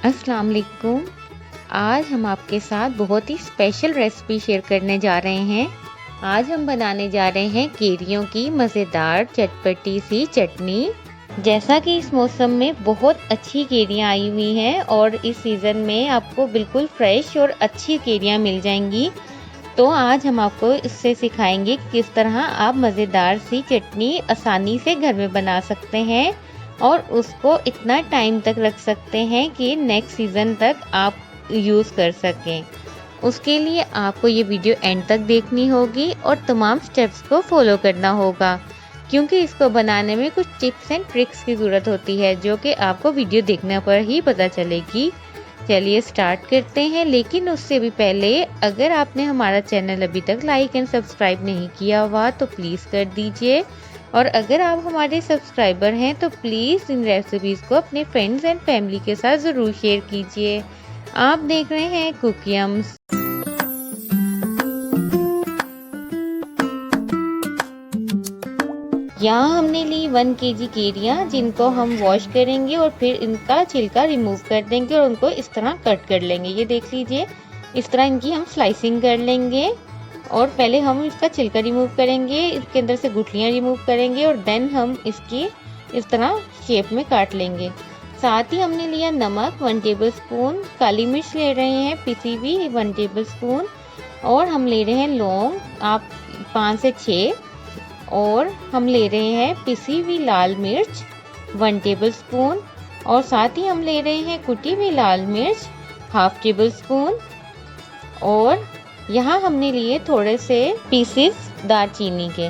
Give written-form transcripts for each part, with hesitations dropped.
अस्सलाम वालेकुम। आज हम आपके साथ बहुत ही स्पेशल रेसिपी शेयर करने जा रहे हैं। आज हम बनाने जा रहे हैं केरियों की मज़ेदार चटपटी सी चटनी। जैसा कि इस मौसम में बहुत अच्छी केरियां आई हुई हैं और इस सीज़न में आपको बिल्कुल फ्रेश और अच्छी केरियां मिल जाएंगी, तो आज हम आपको इससे सिखाएंगे कि किस तरह आप मज़ेदार सी चटनी आसानी से घर में बना सकते हैं और उसको इतना टाइम तक रख सकते हैं कि नेक्स्ट सीज़न तक आप यूज़ कर सकें। उसके लिए आपको ये वीडियो एंड तक देखनी होगी और तमाम स्टेप्स को फॉलो करना होगा, क्योंकि इसको बनाने में कुछ टिप्स एंड ट्रिक्स की ज़रूरत होती है जो कि आपको वीडियो देखने पर ही पता चलेगी। चलिए स्टार्ट करते हैं, लेकिन उससे भी पहले अगर आपने हमारा चैनल अभी तक लाइक एंड सब्सक्राइब नहीं किया हुआ तो प्लीज़ कर दीजिए, और अगर आप हमारे सब्सक्राइबर हैं तो प्लीज़ इन रेसिपीज़ को अपने फ्रेंड्स एंड फैमिली के साथ ज़रूर शेयर कीजिए। आप देख रहे हैं कुकियम्स। यहाँ हमने ली 1 kg केरियाँ, जिनको हम वॉश करेंगे और फिर इनका छिलका रिमूव कर देंगे और उनको इस तरह कट कर लेंगे। ये देख लीजिए, इस तरह इनकी हम स्लाइसिंग कर लेंगे और पहले हम इसका छिलका रिमूव करेंगे, इसके अंदर से गुठलियाँ रिमूव करेंगे और देन हम इसकी इस तरह शेप में काट लेंगे। साथ ही हमने लिया नमक 1 टेबल स्पून, काली मिर्च ले रहे हैं पिसी हुई 1 टेबल स्पून, और हम ले रहे हैं लौंग आप 5 से 6, और हम ले रहे हैं पिसी हुई लाल मिर्च 1 टेबल स्पून, और साथ ही हम ले रहे हैं कुटी हुई लाल मिर्च 1/2 टेबल स्पून, और यहाँ हमने लिए थोड़े से पीसेस दालचीनी के।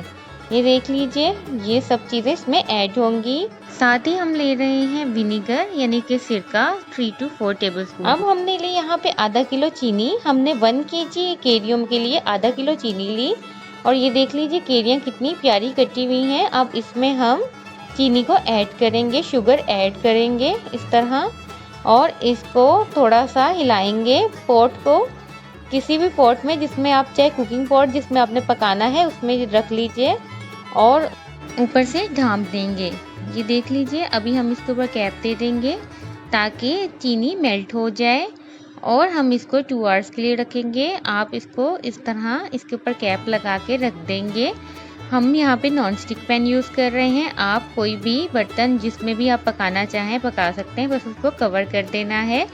ये देख लीजिए, ये सब चीज़ें इसमें ऐड होंगी। साथ ही हम ले रहे हैं विनीगर यानी कि सिरका 3 to 4 टेबल स्पून। अब हमने ली यहाँ पे आधा किलो चीनी। हमने 1 kg केरियम के लिए आधा किलो चीनी ली, और ये देख लीजिए केरियाँ कितनी प्यारी कटी हुई हैं। अब इसमें हम चीनी को ऐड करेंगे, शुगर ऐड करेंगे इस तरह, और इसको थोड़ा सा हिलाएंगे। पॉट को किसी भी पॉट में, जिसमें आप चाहे कुकिंग पॉट जिसमें आपने पकाना है उसमें रख लीजिए और ऊपर से ढाँप देंगे। ये देख लीजिए, अभी हम इसके ऊपर कैप दे देंगे ताकि चीनी मेल्ट हो जाए, और हम इसको 2 आवर्स के लिए रखेंगे। आप इसको इस तरह इसके ऊपर कैप लगा के रख देंगे। हम यहाँ पे नॉन स्टिक पैन यूज़ कर रहे हैं। आप कोई भी बर्तन जिसमें भी आप पकाना चाहें पका सकते हैं, बस उसको कवर कर देना है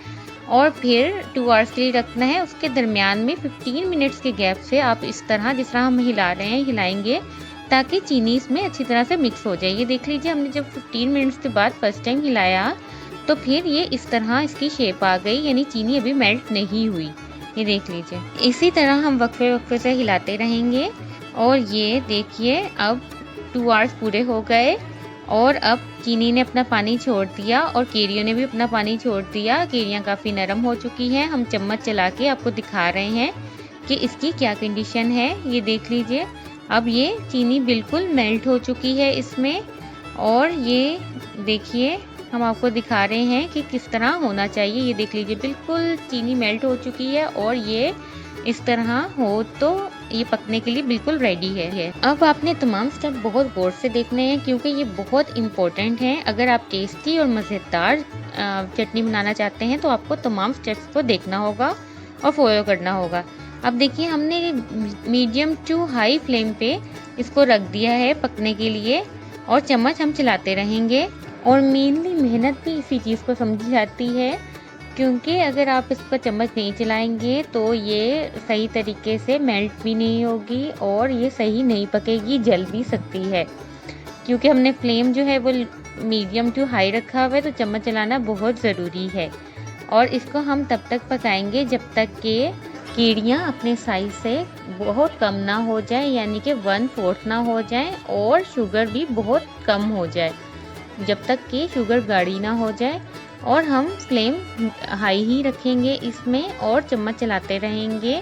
और फिर 2 आवर्स के लिए रखना है। उसके दरमियान में 15 मिनट्स के गैप से आप इस तरह, जिस तरह हम हिला रहे हैं, हिलाएंगे ताकि चीनी इसमें अच्छी तरह से मिक्स हो जाए। ये देख लीजिए, हमने जब 15 मिनट्स के बाद फर्स्ट टाइम हिलाया तो फिर ये इस तरह इसकी शेप आ गई, यानी चीनी अभी मेल्ट नहीं हुई। ये देख लीजिए, इसी तरह हम वक्फे वक्फे से हिलाते रहेंगे। और ये देखिए, अब 2 आवर्स पूरे हो गए और अब चीनी ने अपना पानी छोड़ दिया और केरियों ने भी अपना पानी छोड़ दिया। केरियाँ काफ़ी नरम हो चुकी हैं। हम चम्मच चला के आपको दिखा रहे हैं कि इसकी क्या कंडीशन है। ये देख लीजिए, अब ये चीनी बिल्कुल मेल्ट हो चुकी है इसमें, और ये देखिए हम आपको दिखा रहे हैं कि किस तरह होना चाहिए। ये देख लीजिए, बिल्कुल चीनी मेल्ट हो चुकी है और ये इस तरह हो तो ये पकने के लिए बिल्कुल रेडी है। अब आपने तमाम स्टेप बहुत गौर से देखने हैं, क्योंकि ये बहुत इम्पोर्टेंट हैं। अगर आप टेस्टी और मज़ेदार चटनी बनाना चाहते हैं तो आपको तमाम स्टेप्स को देखना होगा और फॉलो करना होगा। अब देखिए, हमने मीडियम टू हाई फ्लेम पे इसको रख दिया है पकने के लिए, और चम्मच हम चलाते रहेंगे। और मेनली मेहनत भी इसी चीज़ को समझी जाती है, क्योंकि अगर आप इसका चम्मच नहीं चलाएंगे तो ये सही तरीके से मेल्ट भी नहीं होगी और ये सही नहीं पकेगी, जल भी सकती है। क्योंकि हमने फ्लेम जो है वो मीडियम टू हाई रखा हुआ है, तो चम्मच चलाना बहुत ज़रूरी है। और इसको हम तब तक पकाएंगे जब तक कि केरियाँ अपने साइज़ से बहुत कम ना हो जाए, यानी कि 1/4 ना हो जाए, और शुगर भी बहुत कम हो जाए, जब तक कि शुगर गाढ़ी ना हो जाए। और हम फ्लेम हाई ही रखेंगे इसमें और चम्मच चलाते रहेंगे।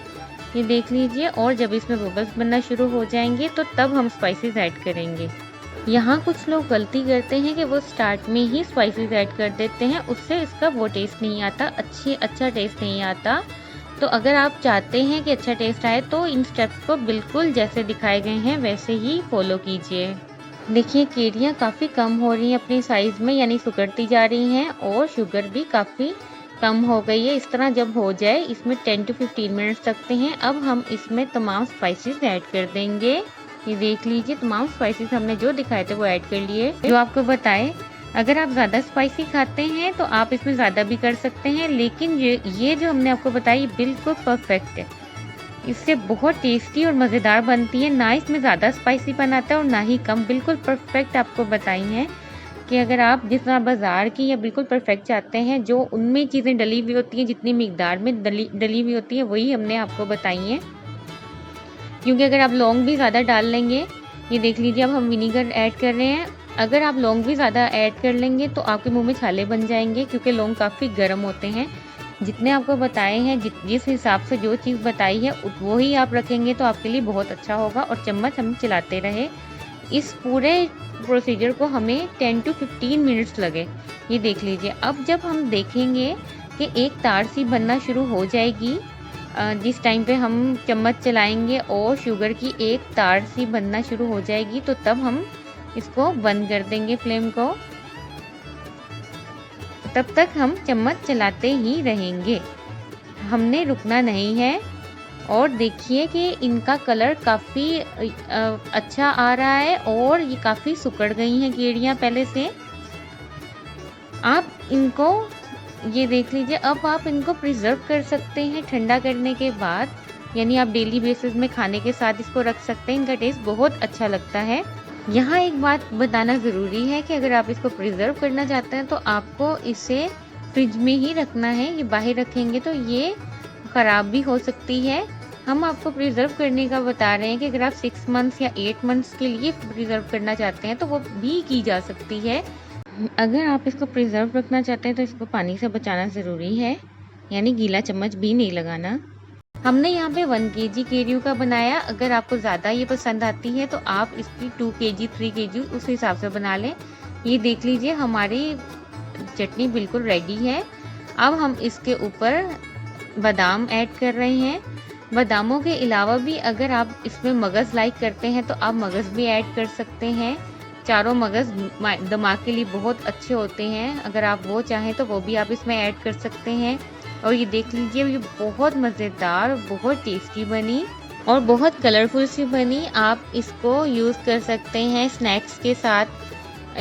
ये देख लीजिए, और जब इसमें बबल्स बनना शुरू हो जाएंगे तो तब हम स्पाइसेस ऐड करेंगे। यहाँ कुछ लोग गलती करते हैं कि वो स्टार्ट में ही स्पाइसेस ऐड कर देते हैं, उससे इसका वो टेस्ट नहीं आता, अच्छा टेस्ट नहीं आता। तो अगर आप चाहते हैं कि अच्छा टेस्ट आए तो इन स्टेप्स को बिल्कुल जैसे दिखाए गए हैं वैसे ही फॉलो कीजिए। देखिए, केरियाँ काफ़ी कम हो रही हैं अपनी साइज़ में, यानी सुकड़ती जा रही हैं, और शुगर भी काफ़ी कम हो गई है। इस तरह जब हो जाए, इसमें 10 to 15 मिनट्स लगते हैं। अब हम इसमें तमाम स्पाइसेस ऐड कर देंगे। ये देख लीजिए, तमाम स्पाइसेस हमने जो दिखाए थे वो ऐड कर लिए। जो आपको बताए, अगर आप ज़्यादा स्पाइसी खाते हैं तो आप इसमें ज़्यादा भी कर सकते हैं, लेकिन ये जो हमने आपको बताया, ये बिल्कुल परफेक्ट है। इससे बहुत टेस्टी और मज़ेदार बनती है। ना इसमें ज़्यादा स्पाइसीपन आता है और ना ही कम। बिल्कुल परफेक्ट आपको बताई हैं कि अगर आप जिस तरह बाज़ार की या बिल्कुल परफेक्ट चाहते हैं, जो उनमें चीज़ें डली हुई होती हैं, जितनी मिकदार में डली हुई होती है, वही हमने आपको बताई हैं। क्योंकि अगर आप लौंग भी ज़्यादा डाल लेंगे, ये देख लीजिए, अब हम विनीगर ऐड कर रहे हैं। अगर आप लौंग भी ज़्यादा ऐड कर लेंगे तो आपके मुंह में छाले बन जाएंगे, क्योंकि लौंग काफ़ी गर्म होते हैं। जितने आपको बताए हैं, जिस हिसाब से जो चीज़ बताई है वो ही आप रखेंगे तो आपके लिए बहुत अच्छा होगा। और चम्मच हम चलाते रहे। इस पूरे प्रोसीजर को हमें 10 to 15 मिनट्स लगे। ये देख लीजिए, अब जब हम देखेंगे कि एक तार सी बनना शुरू हो जाएगी, जिस टाइम पे हम चम्मच चलाएंगे और शुगर की एक तार सी बनना शुरू हो जाएगी, तो तब हम इसको बंद कर देंगे फ्लेम को। तब तक हम चम्मच चलाते ही रहेंगे, हमने रुकना नहीं है। और देखिए कि इनका कलर काफ़ी अच्छा आ रहा है और ये काफ़ी सिकुड़ गई हैं केड़ियाँ पहले से। आप इनको, ये देख लीजिए, अब आप इनको प्रिजर्व कर सकते हैं ठंडा करने के बाद। यानी आप डेली बेसिस में खाने के साथ इसको रख सकते हैं। इनका टेस्ट बहुत अच्छा लगता है। यहाँ एक बात बताना ज़रूरी है कि अगर आप इसको प्रिजर्व करना चाहते हैं तो आपको इसे फ्रिज में ही रखना है। ये बाहर रखेंगे तो ये ख़राब भी हो सकती है। हम आपको प्रिजर्व करने का बता रहे हैं कि अगर आप 6 मंथ्स या 8 मंथ्स के लिए प्रिजर्व करना चाहते हैं तो वो भी की जा सकती है। अगर आप इसको प्रिजर्व रखना चाहते हैं तो इसको पानी से बचाना ज़रूरी है, यानी गीला चम्मच भी नहीं लगाना। हमने यहाँ पे 1 kg केरियों का बनाया। अगर आपको ज़्यादा ये पसंद आती है तो आप इसकी 2 kg 3 kg उस हिसाब से बना लें। ये देख लीजिए, हमारी चटनी बिल्कुल रेडी है। अब हम इसके ऊपर बादाम ऐड कर रहे हैं। बादामों के अलावा भी अगर आप इसमें मगज़ लाइक करते हैं तो आप मगज़ भी ऐड कर सकते हैं। चारों मगज़ दिमाग के लिए बहुत अच्छे होते हैं। अगर आप वो चाहें तो वो भी आप इसमें ऐड कर सकते हैं। और ये देख लीजिए, ये बहुत मज़ेदार, बहुत टेस्टी बनी और बहुत कलरफुल सी बनी। आप इसको यूज़ कर सकते हैं स्नैक्स के साथ,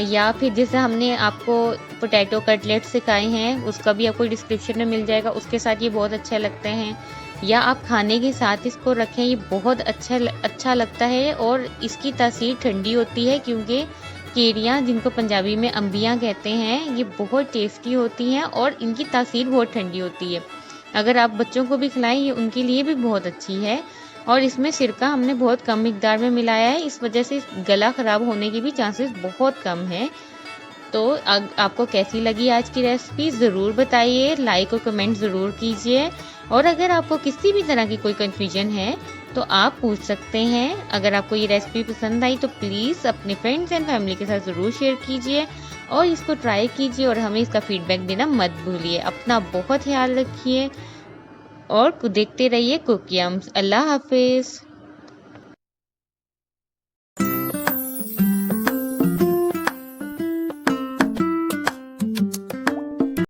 या फिर जैसे हमने आपको पोटैटो कटलेट सिखाए हैं, उसका भी आपको डिस्क्रिप्शन में मिल जाएगा, उसके साथ ये बहुत अच्छे लगते हैं। या आप खाने के साथ इसको रखें, ये बहुत अच्छा लगता है। और इसकी तासीर ठंडी होती है, क्योंकि केरियाँ, जिनको पंजाबी में अंबियाँ कहते हैं, ये बहुत टेस्टी होती हैं और इनकी तासीर बहुत ठंडी होती है। अगर आप बच्चों को भी खिलाएं, ये उनके लिए भी बहुत अच्छी है। और इसमें सिरका हमने बहुत कम मिकदार में मिलाया है, इस वजह से गला ख़राब होने की भी चांसेस बहुत कम है। तो आपको कैसी लगी आज की रेसिपी ज़रूर बताइए, लाइक और कमेंट ज़रूर कीजिए। और अगर आपको किसी भी तरह की कोई कन्फ्यूजन है तो आप पूछ सकते हैं। अगर आपको ये रेसिपी पसंद आई तो प्लीज़ अपने फ्रेंड्स एंड फैमिली के साथ ज़रूर शेयर कीजिए और इसको ट्राई कीजिए और हमें इसका फीडबैक देना मत भूलिए। अपना बहुत ख्याल रखिए और देखते रहिए कुक यम्स। अल्लाह हाफिज़।